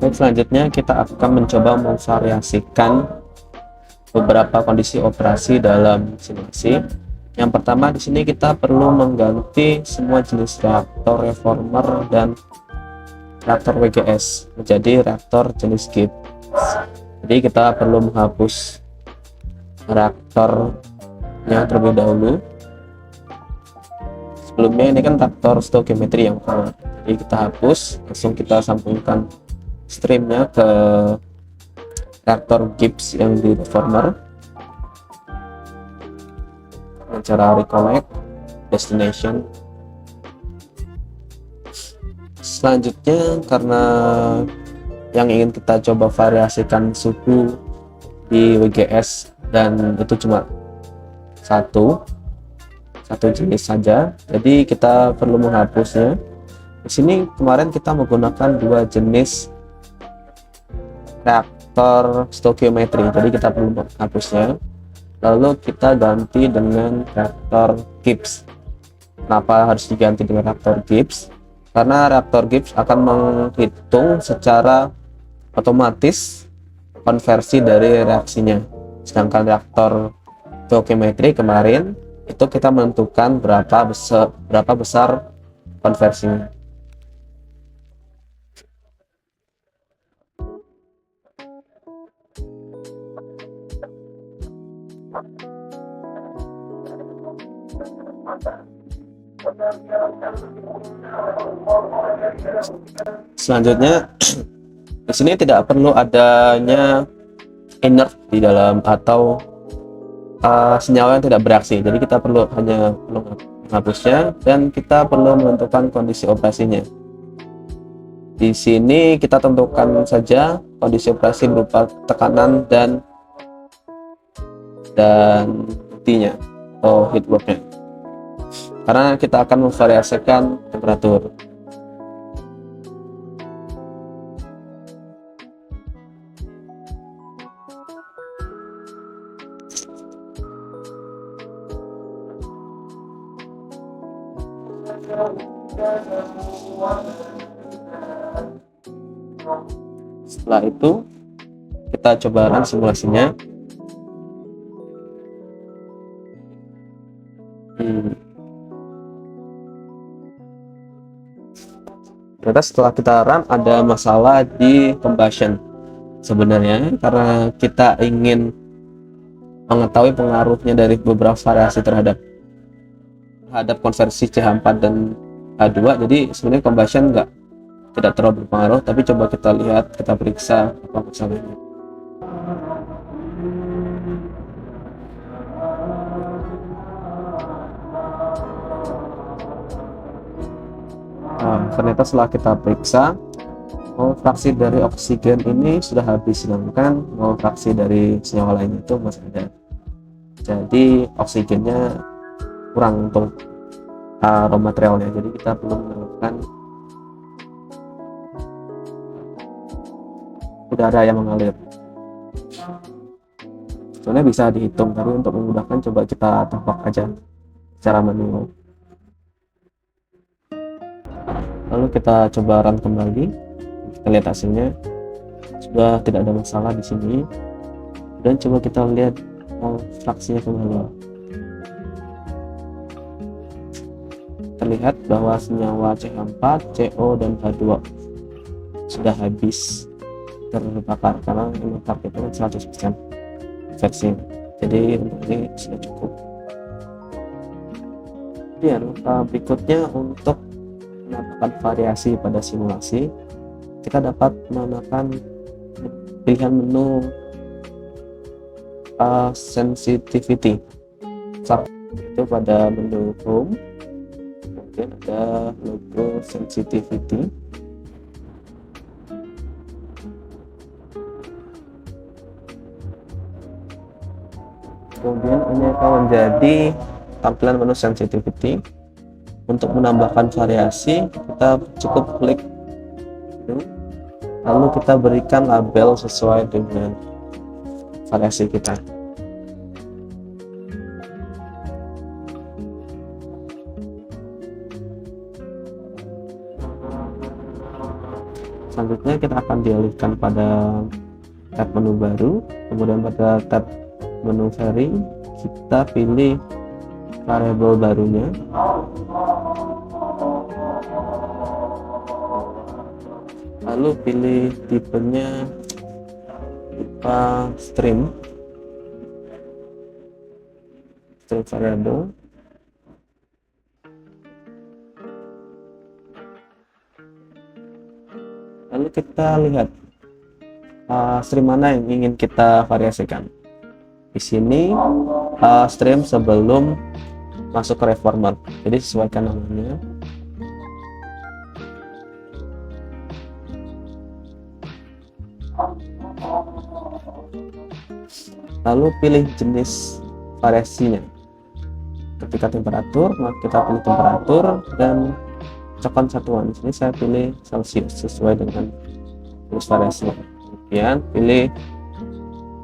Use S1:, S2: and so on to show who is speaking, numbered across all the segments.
S1: Baik, selanjutnya kita akan mencoba memvariasikan beberapa kondisi operasi dalam simulasi. Yang pertama, di sini kita perlu mengganti semua jenis reaktor reformer dan reaktor WGS menjadi reaktor jenis Gibbs. Jadi kita perlu menghapus reaktornya terlebih dahulu. Sebelumnya ini kan reaktor stoichiometry yang pertama, jadi kita hapus, langsung kita sambungkan streamnya ke reaktor Gibbs yang di reformer dengan cara reconnect destination. Selanjutnya, karena yang ingin kita coba variasikan suhu di WGS dan itu cuma satu jenis saja, jadi kita perlu menghapusnya. Di sini kemarin kita menggunakan dua jenis reaktor stoichiometry, jadi kita perlu menghapusnya, lalu kita ganti dengan reaktor Gibbs. Kenapa harus diganti dengan reaktor Gibbs? Karena reaktor Gibbs akan menghitung secara otomatis konversi dari reaksinya, sedangkan reaktor stoichiometry kemarin itu kita menentukan berapa besar konversinya. Selanjutnya, di sini tidak perlu adanya inert di dalam atau senyawa yang tidak bereaksi, jadi kita hanya perlu menghapusnya dan kita perlu menentukan kondisi operasinya. Di sini kita tentukan saja kondisi operasi berupa tekanan dan intinya atau heat worknya, karena kita akan memvariasikan temperatur. Setelah itu kita coba run simulasinya. Ternyata setelah kita run ada masalah di combustion sebenarnya, karena kita ingin mengetahui pengaruhnya dari beberapa variasi terhadap konversi CH4 dan H2. Jadi sebenarnya combustion tidak terlalu berpengaruh, tapi coba kita lihat, kita periksa apa masalahnya. Ternyata setelah kita periksa, mol fraksi dari oksigen ini sudah habis, sedangkan mol fraksi dari senyawa lain itu masih ada. Jadi oksigennya kurang untuk raw materialnya, jadi kita perlu menambahkan udara yang mengalir. Sebenarnya bisa dihitung, tapi untuk memudahkan coba kita tebak aja secara manual. Lalu kita coba run kembali, kita lihat hasilnya sudah tidak ada masalah di sini, dan coba kita lihat fraksinya kembali. Terlihat bahwa senyawa CH4, CO, dan H2 sudah habis terbakar karena memang targetnya 100% konversi. Jadi untuk ini sudah cukup. Kemudian berikutnya, untuk menambahkan variasi pada simulasi, kita dapat menambahkan pilihan menu sensitivity. Itu pada menu home, kemudian ada logo sensitivity. Kemudian ini akan menjadi tampilan menu sensitivity. Untuk menambahkan variasi, kita cukup klik lalu kita berikan label sesuai dengan variasi kita. Selanjutnya kita akan dialihkan pada tab menu baru, kemudian pada tab menu vary kita pilih variabel barunya, lalu pilih tipenya tipe string variable, lalu kita lihat stream mana yang ingin kita variasikan. Di sini stream sebelum masuk ke reformer, jadi sesuaikan namanya. Lalu pilih jenis variasinya. Ketika temperatur, maka kita pilih temperatur dan cokan satuan. Di sini saya pilih Celsius sesuai dengan jenis variasi. Kemudian pilih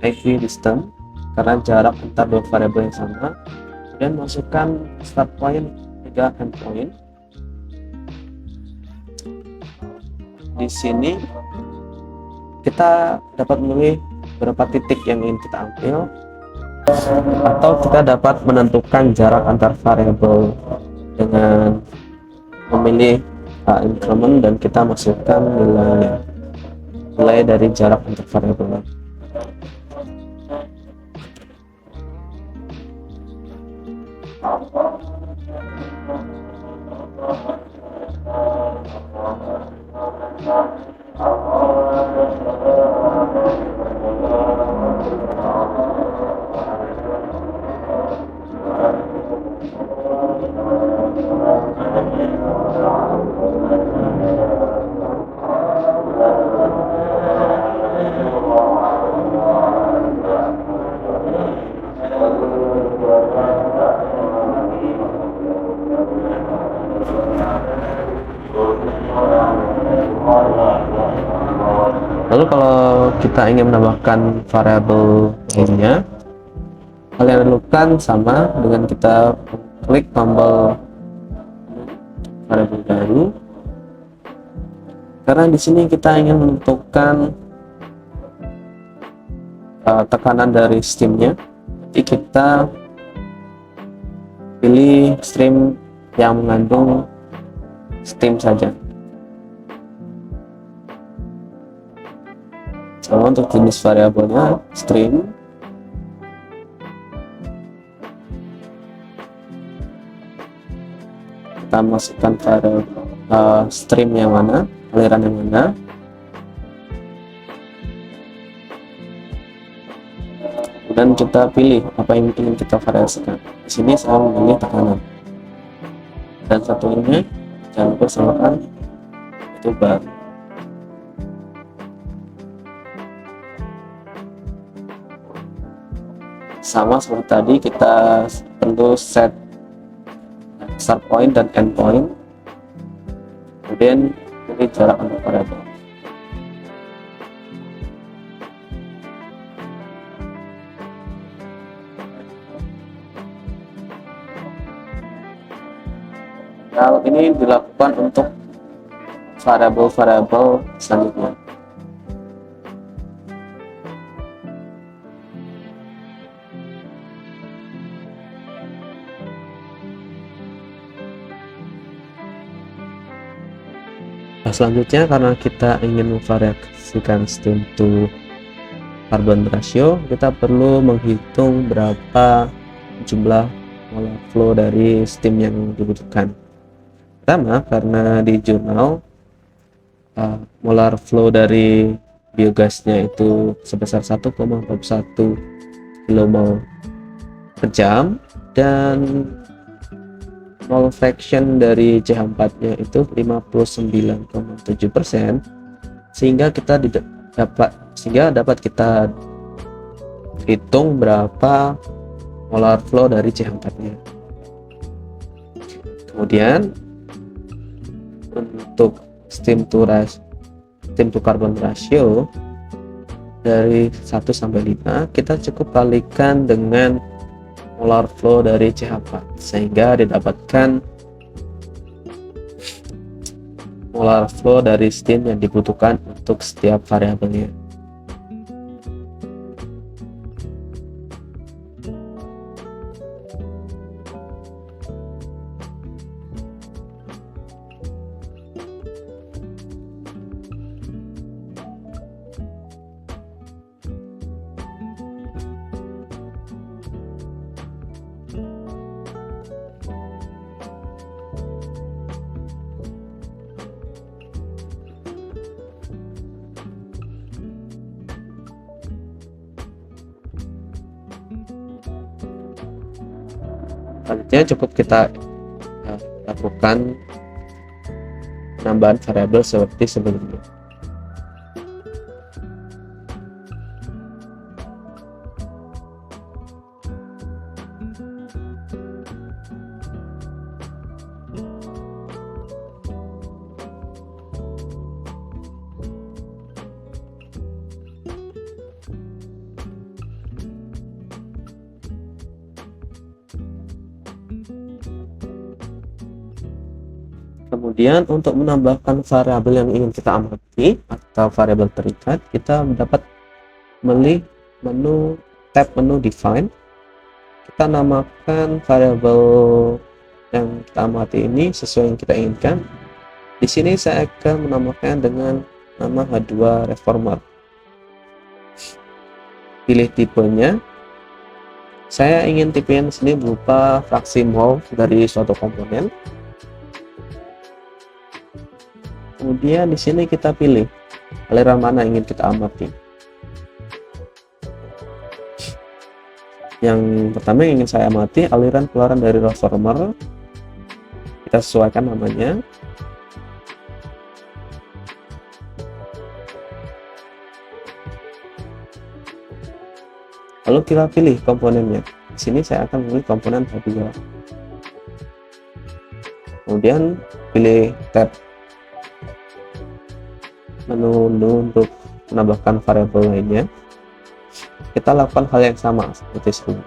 S1: equidistant karena jarak antar dua variabel yang sama. Kemudian masukkan start point hingga end point. Di sini kita dapat memilih berapa titik yang ingin kita ambil, atau kita dapat menentukan jarak antar variabel dengan memilih increment dan kita masukkan nilai dari jarak antar variabel. Lalu kalau kita ingin menambahkan variabel lainnya, hal yang dilakukan sama dengan kita klik tombol variabel baru, karena di sini kita ingin menentukan tekanan dari streamnya. Jadi kita pilih stream yang mengandung steam saja. Sama untuk jenis variabelnya stream, kita masukkan variabel stream yang mana, aliran yang mana, dan kita pilih apa yang ingin kita variasikan. Di sini saya memilih tekanan, dan satunya jangan lupa samakan itu bar. Sama seperti tadi, kita perlu set start point dan end point, kemudian pilih jarak antar variabel. Hal ini dilakukan untuk variabel-variabel selanjutnya. Selanjutnya, karena kita ingin memvariasikan steam to carbon ratio, kita perlu menghitung berapa jumlah molar flow dari steam yang dibutuhkan. Pertama, karena di jurnal molar flow dari biogasnya itu sebesar 1,41 kmol per jam, dan mole fraction dari CH4-nya itu 59,7%, sehingga dapat kita hitung berapa molar flow dari CH4-nya. Kemudian untuk steam to carbon ratio dari 1 sampai 5, kita cukup kalikan dengan molar flow dari CH4 sehingga didapatkan mengelola flow dari string yang dibutuhkan untuk setiap variabelnya. Selanjutnya cukup kita lakukan penambahan variabel seperti sebelumnya. Kemudian untuk menambahkan variabel yang ingin kita amati atau variabel terikat, kita dapat memilih tab menu define. Kita namakan variabel yang kita amati ini sesuai yang kita inginkan. Di sini saya akan menamakan dengan nama H2 reformer. Pilih tipenya. Saya ingin tipenya di sini berupa fraksi mol dari suatu komponen. Kemudian di sini kita pilih aliran mana ingin kita amati. Yang pertama yang ingin saya amati aliran keluaran dari reformer. Kita sesuaikan namanya. Lalu kita pilih komponennya. Di sini saya akan memilih komponen H2. Kemudian pilih tab menu untuk menambahkan variabel lainnya. Kita lakukan hal yang sama seperti sebelumnya.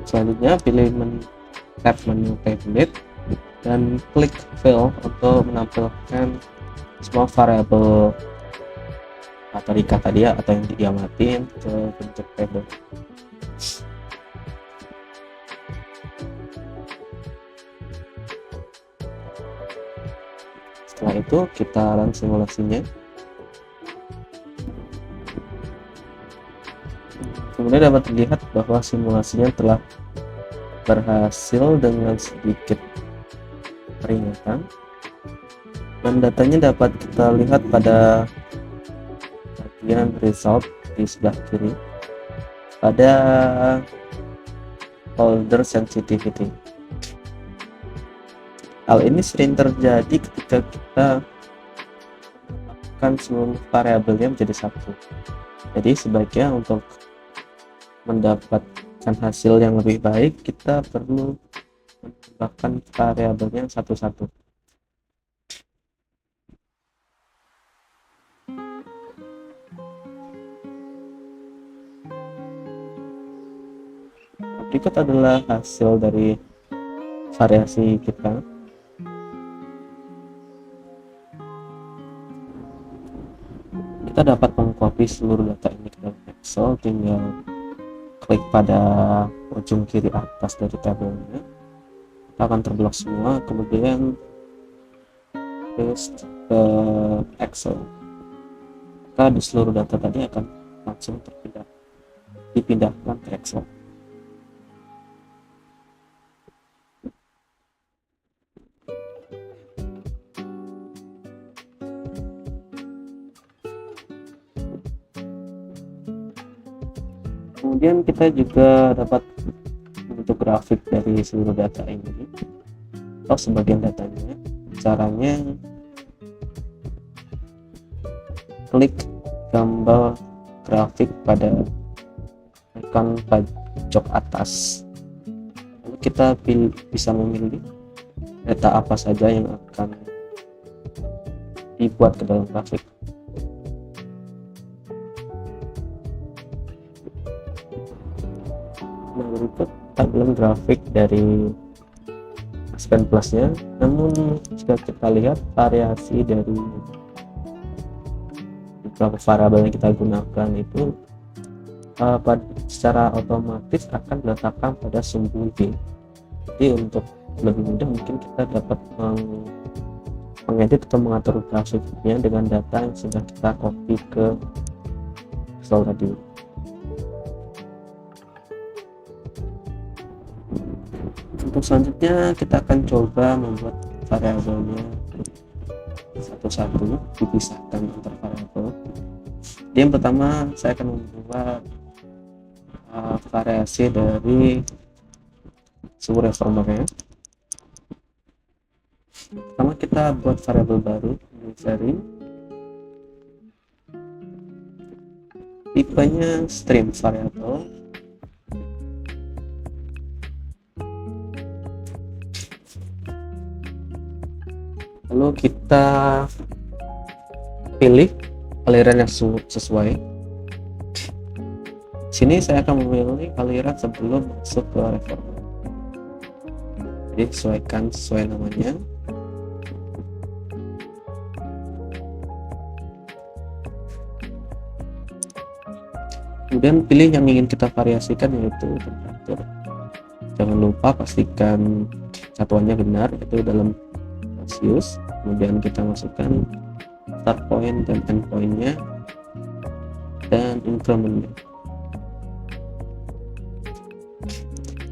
S1: Selanjutnya pilih tab menu template dan klik fill untuk menampilkan semua variabel terikat tadi atau yang diamatin ke bentuk table. Setelah itu kita run simulasinya. Kemudian dapat dilihat bahwa simulasinya telah berhasil dengan sedikit peringatan. Dan datanya dapat kita lihat pada bagian result di sebelah kiri pada folder sensitivity. Hal ini sering terjadi ketika kita menambahkan seluruh variabelnya menjadi satu. Jadi sebaiknya untuk mendapatkan hasil yang lebih baik, kita perlu menambahkan variabelnya satu-satu. Berikut adalah hasil dari variasi kita. Kita dapat mengcopy seluruh data ini ke dalam Excel, tinggal klik pada ujung kiri atas dari tabelnya. Kita akan terblok semua, kemudian paste ke Excel. Maka di seluruh data tadi akan langsung dipindahkan ke Excel. Kemudian kita juga dapat bentuk grafik dari seluruh data ini atau sebagian datanya. Caranya klik gambar grafik pada icon pojok atas. Lalu kita bisa memilih data apa saja yang akan dibuat ke dalam grafik. Nah, berikut tampilan grafik dari Aspen Plus-nya. Namun jika kita lihat variasi dari beberapa variabel yang kita gunakan itu secara otomatis akan diletakkan pada sumbu D. Jadi untuk lebih mudah mungkin kita dapat mengedit atau mengatur grafiknya dengan data yang sudah kita copy ke Excel tadi. Untuk selanjutnya kita akan coba membuat variabelnya satu-satu, dipisahkan antar variabel. Jadi yang pertama saya akan membuat variasi dari suhu reformernya. Pertama kita buat variabel baru, new variable, tipenya stream variable. Lalu kita pilih aliran yang sesuai. Sini saya akan memilih aliran sebelum masuk ke reformer. Jadi sesuaikan sesuai namanya. Kemudian pilih yang ingin kita variasikan, yaitu temperatur. Jangan lupa pastikan satuannya benar, yaitu dalam Celsius. Kemudian kita masukkan start point dan end point-nya dan increment-nya.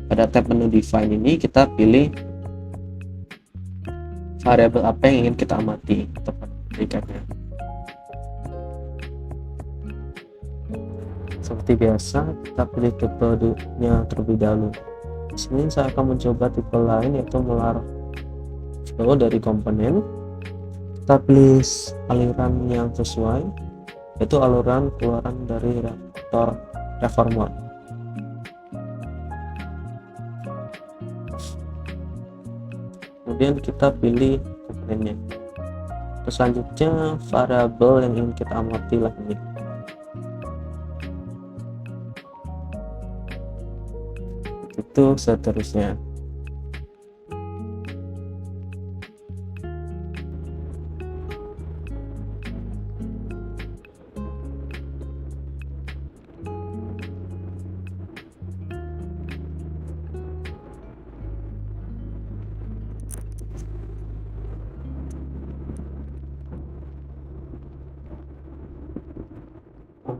S1: Pada tab menu define ini kita pilih variabel apa yang ingin kita amati atau predikatnya. Seperti biasa, kita pilih tipenya terlebih dahulu. Di sini saya akan mencoba tipe lain, yaitu molar flow dari komponen. Kita pilih aliran yang sesuai, yaitu aliran keluaran dari reaktor reformer. Kemudian kita pilih komponennya. Terus selanjutnya variabel yang ingin kita amati lah ini. Itu seterusnya.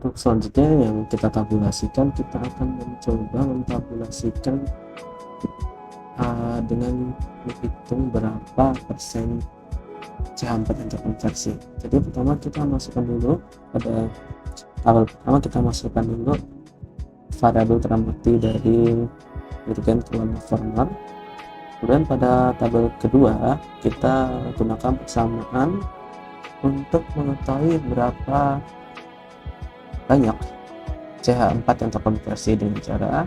S1: Untuk selanjutnya yang kita tabulasikan, kita akan mencoba mentabulasikan dengan menghitung berapa persen CH4 yang terkonversi. Jadi pertama kita masukkan dulu pada tabel pertama, kita masukkan dulu variabel teramati dari dirjen keluaran reformer. Kemudian pada tabel kedua kita gunakan persamaan untuk mengetahui berapa banyak CH4 yang terkonversi dengan cara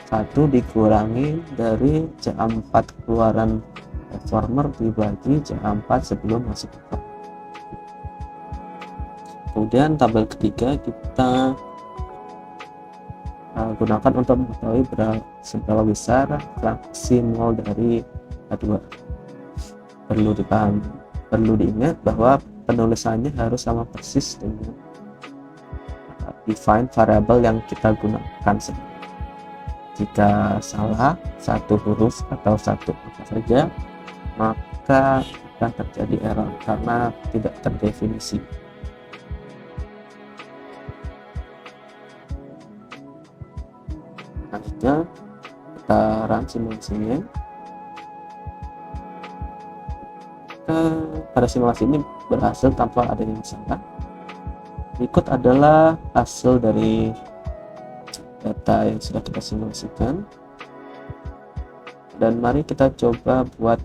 S1: 1 dikurangi dari CH4 keluaran reformer dibagi CH4 sebelum masuk ke reformer. Kemudian tabel ketiga kita gunakan untuk mengetahui seberapa besar fraksi mol dari H2. Perlu diingat bahwa penulisannya harus sama persis dengan define variabel yang kita gunakan. Jika salah satu huruf atau satu apa saja, maka akan terjadi error karena tidak terdefinisi. Selanjutnya kita run simulasinya. Pada simulasi ini berhasil tanpa ada yang salah. Berikut adalah hasil dari data yang sudah kita simulasikan, dan mari kita coba buat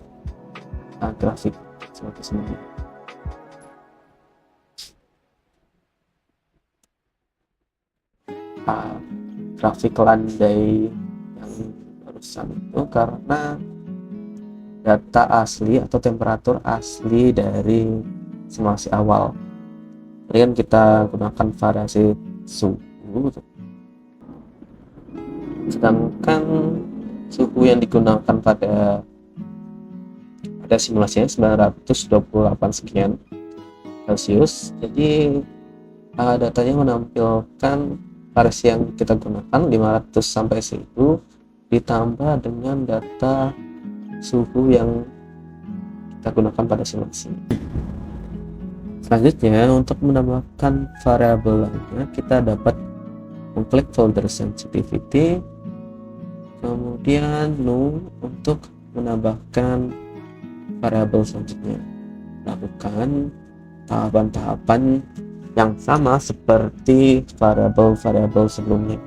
S1: grafik seperti ini. Grafik landai yang barusan itu karena data asli atau temperatur asli dari simulasi awal. Tadi kan kita gunakan variasi suhu, sedangkan suhu yang digunakan pada simulasinya 928 sekian Celcius. Jadi datanya menampilkan variasi yang kita gunakan 500 sampai 1000 ditambah dengan data suhu yang kita gunakan pada simulasi. Selanjutnya, untuk menambahkan variabel lainnya, kita dapat mengklik folder sensitivity, kemudian new untuk menambahkan variabel selanjutnya. Lakukan tahapan-tahapan yang sama seperti variabel-variabel sebelumnya.